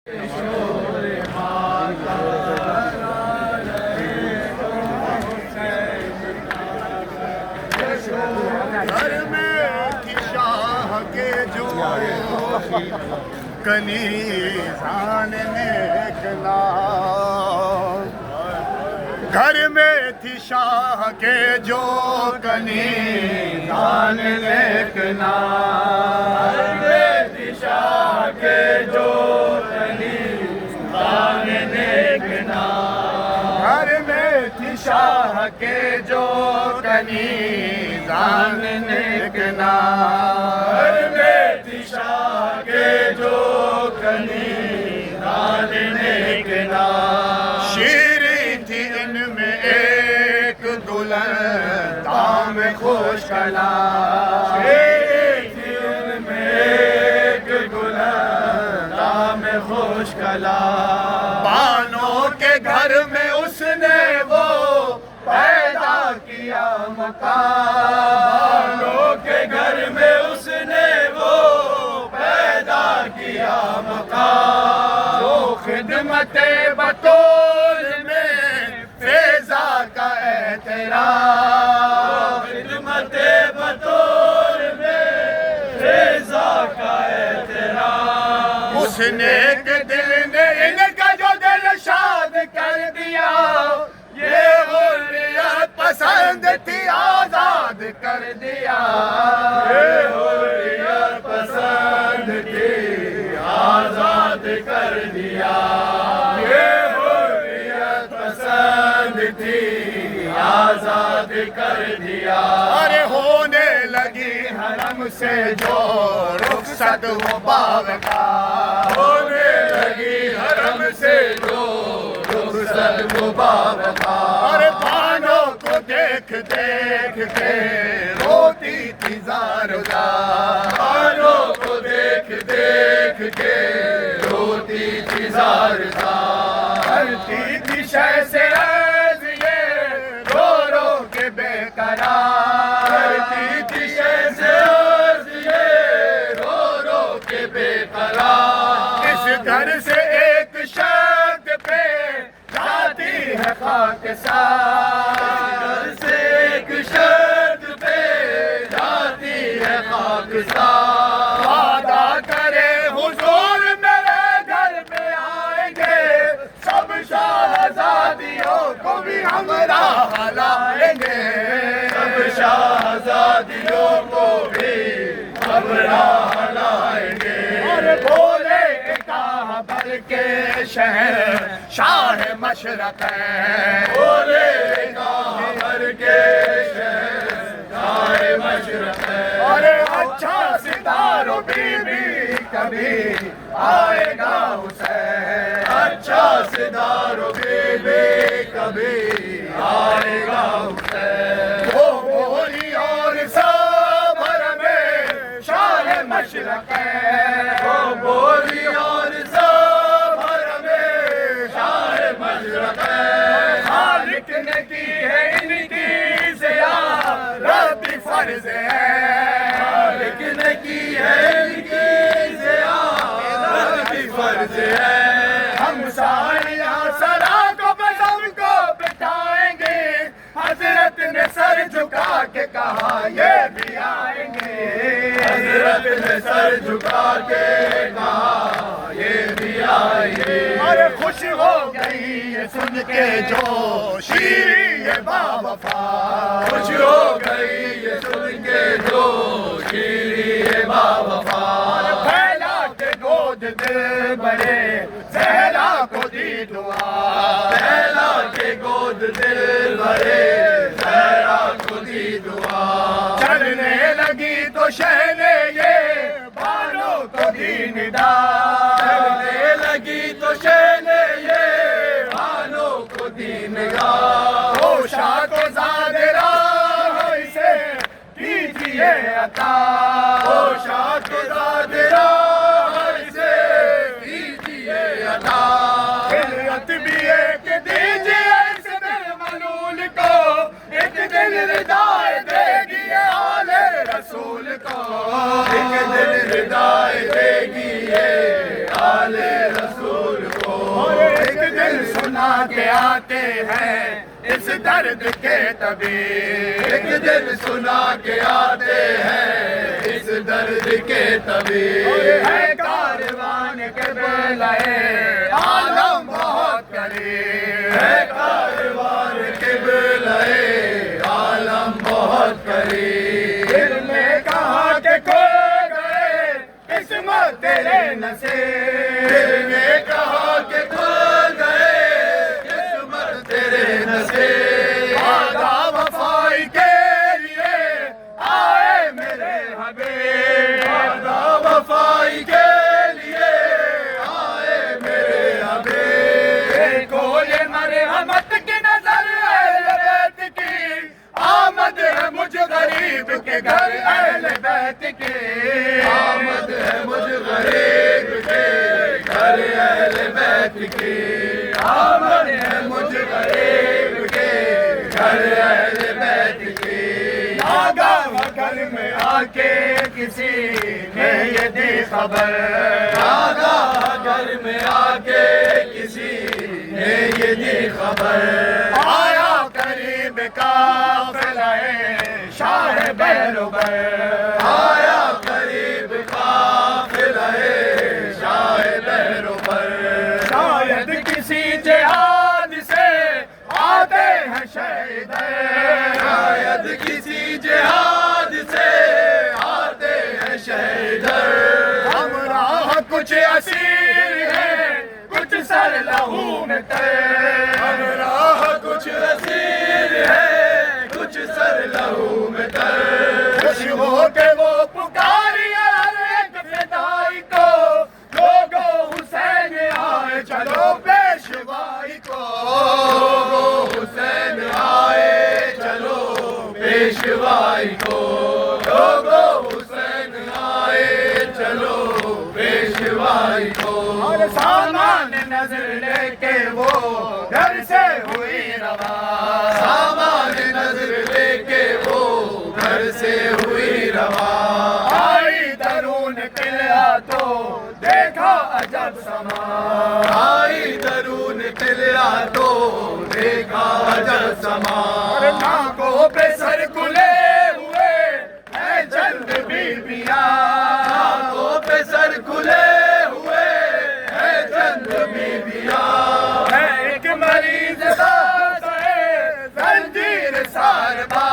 گھر میں تھی شاہ کے جو کنیزان نیک نام، گھر میں تھی شاہ کے جو کنیزان نیک نام، گھر میں تھی شاہ کے جو کنیزان نیک نام، گھر میں تھی شاہ کے جو کنیزان نیک نام، گھر میں تھی شاہ کے جو کنیزان نیک نام، شیریں تھی ان میں ایک دلہن دام خوش کلام، شیریں تھی ان میں ایک دلہن دام خوش کلام، بانوں کے گھر میں اس نے وہ پیدا کیا مقام، بانوں کے گھر میں اس نے وہ پیدا کیا مقام، جو خدمت بطول میں فیضا کا احترام، خدمت بطول میں فیضا کا احترام، اس نیک دل نے ان کا جو دل شاد کر دیا، یہ حریت پسند تھی آزاد کر دیا، یہ حریت پسند تھی آزاد کر دیا، یہ حریت پسند تھی آزاد کر دیا، ارے ہونے لگی حرم سے جو رخصت وہ باغ کا، ہونے لگی حرم سے جو رخصت وہ باغ کا، ارے بانوں کو دیکھ دیکھ کے روتی تھی زار زار، بانوں کو دیکھ دیکھ کے روتی تھی زار زار، کرتی تھی شے سے عرض یہ رو رو کے بے قرار، کرتی تھی شے سے عرض یہ رو رو کے بے قرار، اس گھر سے ایک شرط پہ جاتی ہے خاک سار، اس گھر سے ایک شرط پہ جاتی ہے خاک سار، وعدہ کرے حضور میرے گھر میں آئیں گے، سب شہزادیوں کو بھی ہمراہ لائیں گے، سب شہزادیوں کو بھی ہمراہ لائیں گے، اور بولے کہ کعبہ کے شہر شاہ مشرق ہے، بولے کعبہ کے شہر شاہ مشرق ہے، اور اچھا ستاروں بی بی کبھی آئے گا حسین، اچھا ستاروں بی بی کبھی آئے گا حسین، وہ بولی اور سب میں شاہ مشرق ہے، وہ بولی اور سب میں شاہ مشرق ہے، خالق نے کی ہے ان کی زیارت فرض ہے، خالق نے کی ہے ان کی زیارت فرض ہے، ہم سالیاں سرا کو بزم کو بٹھائیں گے، حضرت نے سر جھکا کے کہا یہ بھی آئیں گے، حضرت نے سر جھکا کے کہا یہ بھی آئیں گے، اور خوش ہو گئی یہ سن کے جو شیریں یہ باوفا، خوش ہو گئی یہ سن کے جو شیریں یہ باوفا، پھیلا کے گود دل بڑے زہرا کو دی دعا، پھیلا کے گود دل بڑے زہرا کو دی دعا، چلنے لگی تو شہنے یہ بانوں کو دی ندا، چلنے لگی تو شہنے یہ بانوں کو دی ندا، ہوشا کو زاد راہ اسے کیجیے عطا، ہوشا کو زاد راہ اسے کیجیے عطا، خلعت بھی ایک دیجیے اس دل ملول کو، ایک دل ردائے دے گی آل رسول کو، ایک دل ردائے دے گی آل رسول سنا کے آتے ہیں اس درد کے طبیب، ایک دل سنا کے آتے ہیں اس درد کے طبیب، ہے کاروان قبلہ عالم بہت قریب، ہے کاروان قبلہ عالم بہت قریب، دل میں کہا کہ کھو گئے قسمت تیرے نصیب، دل میں کہا کہ کھو گئے قسمت تیرے نصیب، وعدہ وفائی کے لیے آئے میرے حبیب، وعدہ وفائی کے لیے آئے میرے حبیب، کو یہ مرحمت کی نظر اہل بیت کی، آمد ہے مجھ غریب کے گھر اہل بیت کی، آمد ہے مجھ غریب کے گھر اہل بیت کی، آمد ہے مجھ غریب کے گھر اہل بیت کی، آگاہ گھر میں آ کے کسی نے یہ دی خبر، آگاہ گھر میں آ کے کسی نے یہ دی خبر، آیا قریب قافلہ شاہ بیروبر، آیا قریب قافلہ شاہ بیروبر، شاید کسی جہاد سے آتے ہیں شہیدین، شاید کسی جہاد سے آتے ہیں شہیدین، ہمراہ کچھ اسیر ہیں کچھ سر لہو میں تیر، ہمراہ کچھ اسیر ہے کچھ سر لہو میں تیر، خوش ہو کے وہ پکاریے ہر ایک فدائی کو، لوگو حسین آئے چلو پیشوائی کو، لوگو حسین آئے چلو پیشوائی کو، لوگو حسین آئے چلو پیشوائی کو، اور سامان نظر لے کے وہ گھر سے ہوئی رواں، سامان نظر لے کے وہ گھر سے ہوئی رواں، آئی درون قلعہ تو دیکھا عجب سما، آئی درون قلعہ تو دیکھا عجب سما، اور ناکوں پہ سر کھلے ہوئے ہے چند بیبیاں، ناکوں پہ سر کھلے ہوئے ہے چند بیبیاں، ہے ایک مریض ساز ہے زنجیر سارباں،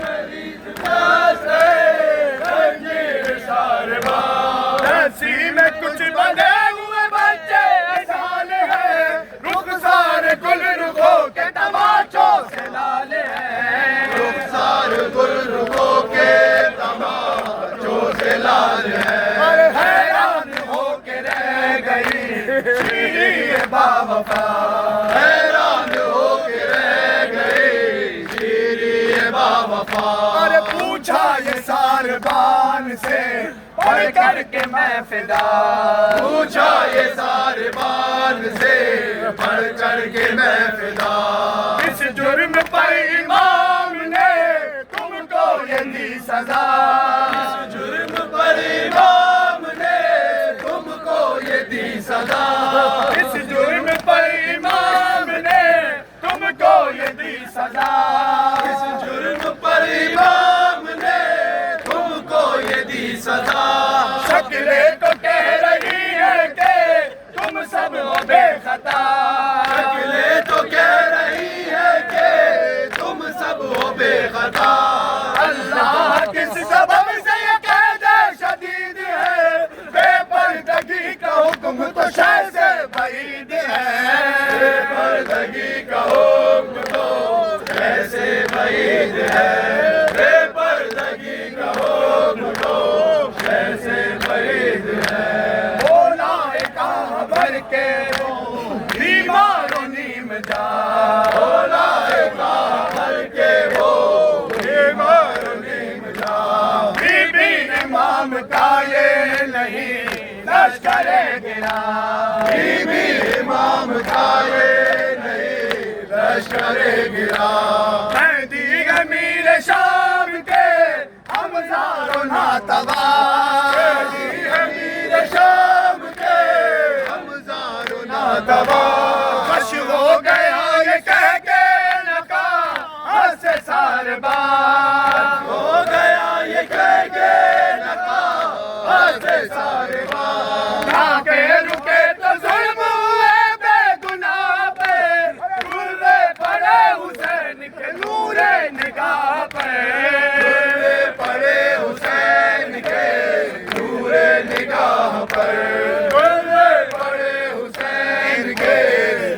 مریض ساز ہے زنجیر سارباں، رسی میں کچھ بندھے ہوئے بچے سال ہے، رخسار گل رخوں کے تماچوں سے لال ہے، رخسار گل رخوں کے تماچوں سے لال ہے، حیران ہو کے رہ گئی شیریں باوفا، حیران ہو کے رہ گئی شیریں باوفا، اور پوچھا یہ ساربان سے پڑھ کر کے میں فدا، پوچھا یہ ساربان سے پڑھ کر کے میں فدا، اس جرم پر امام نے تم کو یہ دی سزا، اس جرم پر امام نے تم کو یہ دی سزا، اس جرم پر امام نے تم کو یہ دی سزا، اس جرم پر امام نے تم کو یہ دی سزا، شکلیں تو کہہ رہی ہے کہ تم سب ہو بے خطا، شکلیں تو کہہ رہی ہے کہ تم سب ہو بے خطا، اللہ کس سبب سے یہ قید شدید ہے، بے پردگی کا حکم تو شہ سے بعید ہے، بے پردگی کا حکم تو شہ سے بعید ہے، بے پردگی کا حکم تو شہ سے بعید ہے، بولا کہاں بھر کے وہ بیمار و نیم جان، بولا کہاں بھر کے وہ بیمار و نیم جان، بی بی امام کا یہ نہیں لشکر گرا، بی بی امام کا یہ نہیں لشکر گرا، مہدی امیر شام کے ہمزار و ناتوا، مہدی امیر شام کے ہمزار و ناتوا، ساربان ہو گیا یہ کہہ کے نقاب سے ساربان نہ کہ رکے تو ظلم ہوئے بے گناہ پہ ڈھولے پڑے حسین کے نور نگاہ پہ ڈھولے پڑے حسین کے نور نگاہ پر ڈھولے پڑے حسین کے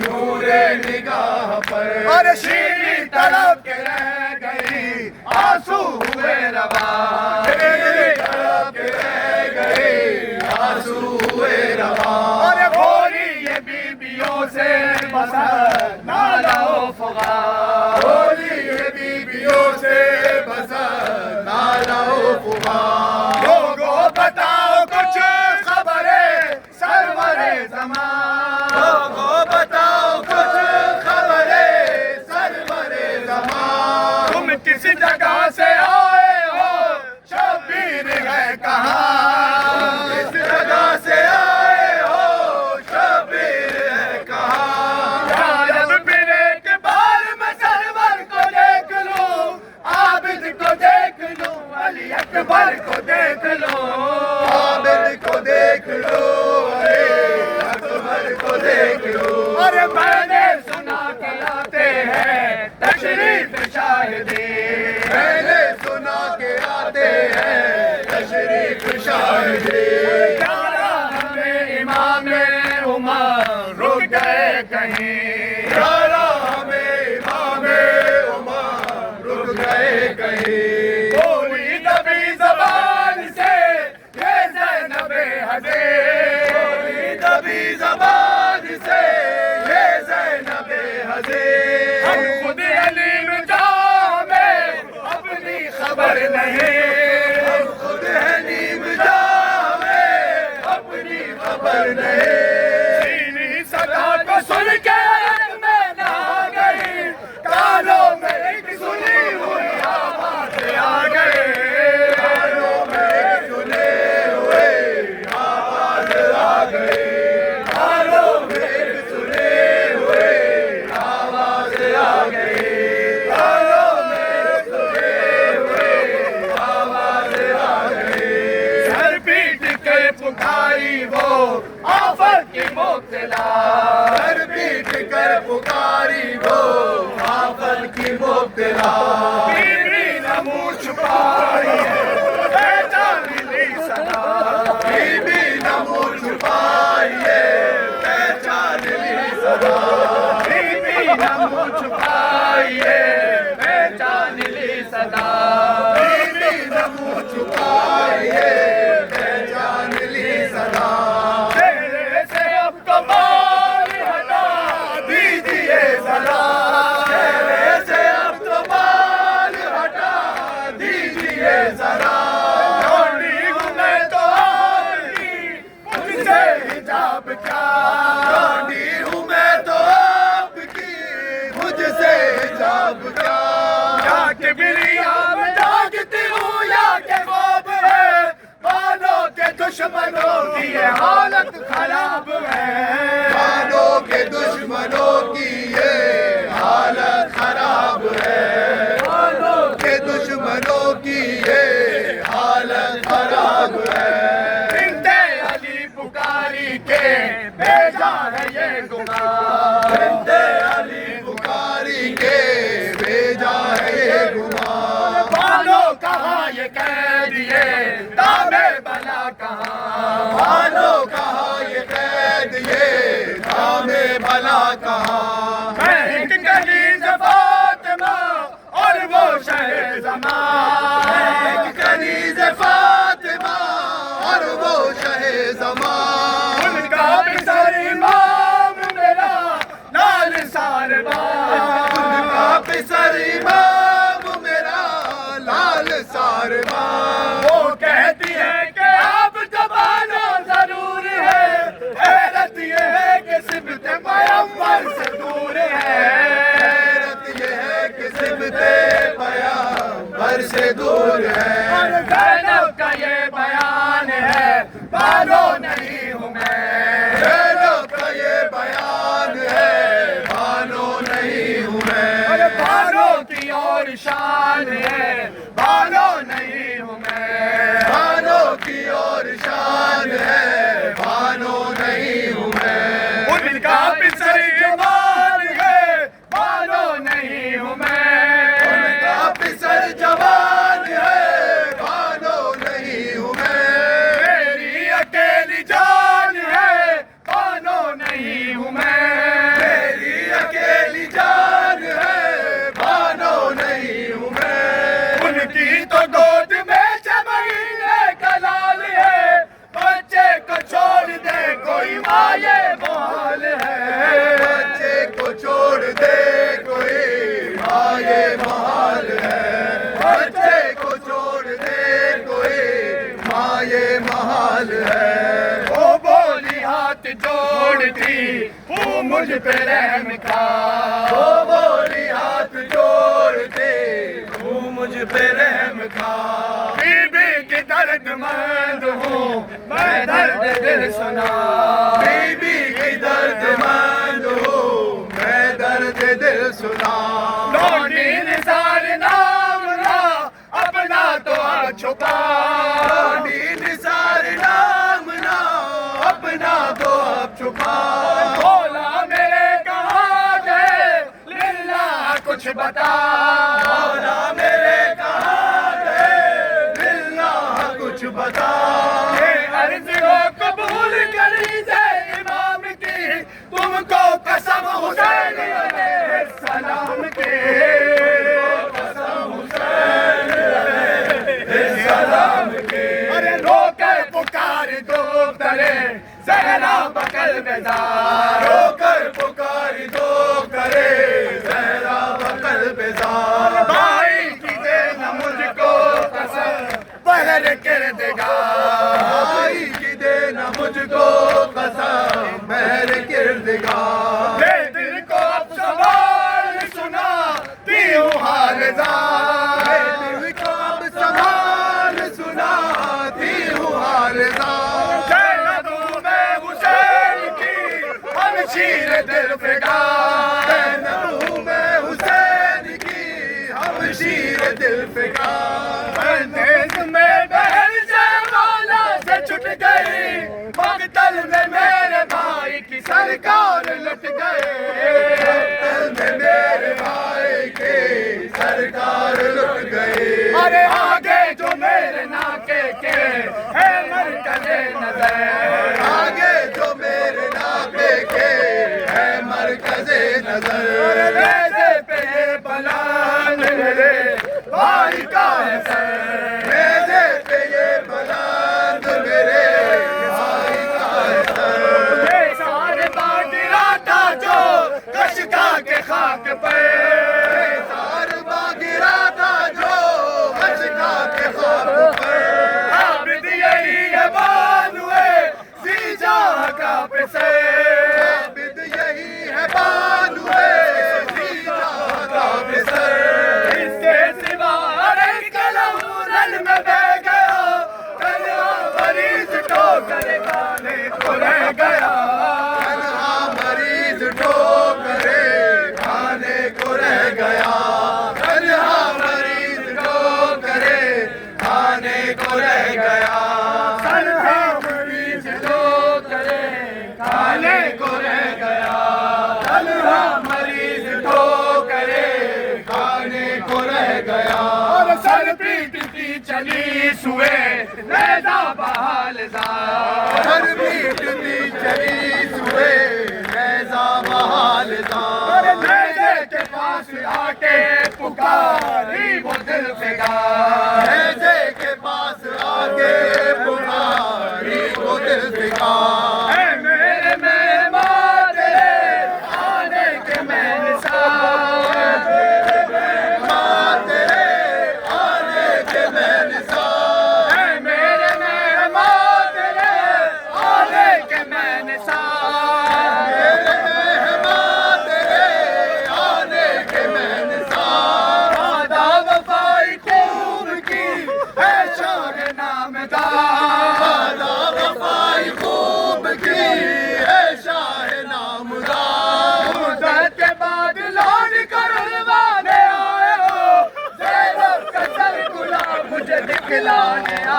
نور نگاہ پر اور شیریں تڑپ کے رہ گئی آنسو ہوئے روان شیریں تڑپ کے رہ گئی آنسو ہوئے روان اور بولی یہ بیویوں سے بسر نالا و فغان بولی یہ بیویوں سے بسر نالا و فغان لوگوں بتاؤ کچھ خبریں سرور زمان لوگوں بتاؤ کچھ خبریں سرور زمان تم کس جگہ سے آئے ہو شبیر ہے کہاں کس جگہ سے آئے ہو شبیر ہے کہاں جب پھر ایک بار میں سرور کو دیکھ لوں عابد کو دیکھ لوں علی اکبر کو دیکھ لوں عابد کو دیکھ لوں علی اکبر کو دیکھ لوں اور میں نے سنا کہ آتے ہیں تشریف شاہدی میں نے سنا کہ آتے ہیں تشریف شاہدی یارا ہمیں امام عمر رک گئے کہیں یارا ہمیں امام عمر رک گئے کہیں بولی دبی زبان سے یہ زینب حضیر بولی دبی زبان سے یہ زینب حضیر ہم خود حلیم جاں میں اپنی خبر نہیں ہم خود حلیم جاں میں اپنی خبر نہیں سینی صدا کو سن کے میں نہا گئی کانوں میں ایک سنی ہوئی آواز آ گئی کانوں میں ایک سنی ہوئی آواز آ گئی کانوں میں ایک سنی ہوئی آواز آ گئی کانوں میں ایک سنی ہوئی آواز آ گئی سر پیٹ کے پکاری وہ آفت کی مبتلا سر پیٹ کر پکاری وہ آفت کی مبتلا بیوی نہ منہ چھپائی ہے پہچان لی صدا بیوی نہ منہ چھپائی ہے پہچان لی صدا بیوی نہ منہ چھپائی ہے پہچان لی صدا بیوی نہ منہ چھپائی ہے پہچان لی صدا چہرے سے اب کمال ہٹا دیجیے ذرا چہرے سے اب کمال ہٹا دیجیے ذرا لوٹی ہوں میں تو آپ کی مجھ سے حجاب کیا لوٹی ہوں میں تو آپ کی مجھ سے حجاب کیا یا کہ بلیا میں جاگتی ہوں یا کہ خواب ہے بالوں کے دشمنوں کی یہ حالت خراب ہے بالوں کے دشمنوں کی یہ حالت خراب ہے بالوں کے دشمنوں کی یہ حالت خراب ہے بنت علی پکاری کے بھیجا ہے یہ گناہ بنت علی پکاری کے بھیجا ہے یہ گناہ بالوں کہاں یہ کہہ دیے دامے بلا کہاں بالوں کہاں یہ کہہ دیے دامے بلا کہاں میں ایک کنیز فاطمہ اور وہ شہ زمان میں ایک کنیز فاطمہ اور وہ شہ زمان ان کا بھی سر امام میرا لال ساربان ان کا بھی سر امام میرا لال ساربان وہ کہتی ہے کہ اب زبانوں ضرور ہے حیرت یہ ہے کہ صفت پیغمبر سے شان ہے بانو نہیں ہوں میں بانو کی اور شان ہے بانو نہیں ہوں میں ان کا پسر جوان ہے بانو نہیں ہوں میں ان کا پسر جوان ہے بانو نہیں ہوں میں میری اکیلی جان ہے بانو نہیں ہوں میں میری اکیلی جان ہے بانو نہیں ہوں میں ان کی تو گود میں 6 مہینے کا لال ہے بچے کو چھوڑ دے کوئی مائے محال ہے بچے کو چھوڑ دے کوئی مائے محال ہے بچے کو چھوڑ دے کوئی مائے محال ہے وہ بولی ہاتھ جوڑتی وہ مجھ پہ رحم کا وہ بولی ہاتھ جوڑتی وہ مجھ پہ رحم کا بی بی کی درد مند ہوں میں درد دل سنا بی بی کی درد مند ہوں میں درد دل سنا لونڈی نثار نام نہ اپنا تو چھپا لونڈی نثار نام نہ اپنا تو اب چھپا بولا میرے کہاں گئے للہ کچھ بتا بولا میرے کہاں گئے للہ کچھ بتا یہ عرض کو قبول کری جے امام کی تم کو قسم حسین علیہ السلام کی قسم حسین علیہ السلام کی ارے رو کر پکار دو کرے زہرا بکل بیزار رو کر پکار دو کرے زہرا بکل بیزار بھائی کی دینا مجھ کو قسم بہر کردگار بھائی کی دینا مجھ کو قسم بہر کردگار دے دل کو اب سوال سنا تی ہوں حال زار دے دل کو اب سوال سنا تی ہوں حال زار زینب ہوں میں حسین کی ہمشیر دل فگار زینب ہوں میں حسین کی ہمشیر دل فگار میں بہن سے مولا سے چھٹ گئی مقتل میں میرے بھائی کی سرکار لٹ گئے مقتل میں میرے بھائی کی سرکار لٹ گئی ارے آگے جو میرے ناکے کے ہے مرکز نظر آگے جو میرے ناکے کے ہے مرکز نظر نیزے پہ یہ بلند میرے بھائی کا ہے سر نیزے پہ یہ بلند میرے بھائی کا ہے سر یہ سارے باغیرہ تھا جو کشکا کے خاک پہ یہ سارے باغیرہ تھا جو کشکا کے خاک پہ عابد یہی ہے بانوے ذی جاہ کا پسے عابد یہی ہے بانوے ذی جاہ کا پسے اس کے سوا ایک لہورن میں بہ گیا تنہا مریض ٹھوکر کھانے کو رہ گیا تنہا مریض ٹھوکر کھانے کو رہ گیا تنہا مریض ٹھوکر کھانے کو رہ گیا تنہا مریض ٹھوکر کھانے کو رہ گیا تنہا مریض ٹھوکر کھانے کو رہ گیا اور سر پیٹتی چلی سوئے نیزہ بحال زار سر پیٹتی چلی سوئے نیزہ بحال زار نیزے کے پاس آ کے پکاری وہ دل فگار نیزے کے پاس آ کے پکاری وہ دل فگار اے میرے مہمان تیرے آنے کے میں نثار میرے مہمان تیرے آنے کے میں نثار اے میرے مہمان تیرے آنے کے میں نثار میرے مہمان تیرے آنے کے میں نثار وعدہ وفائی خوب کی ہے شان نامدار وعدہ وفائی خوب دلان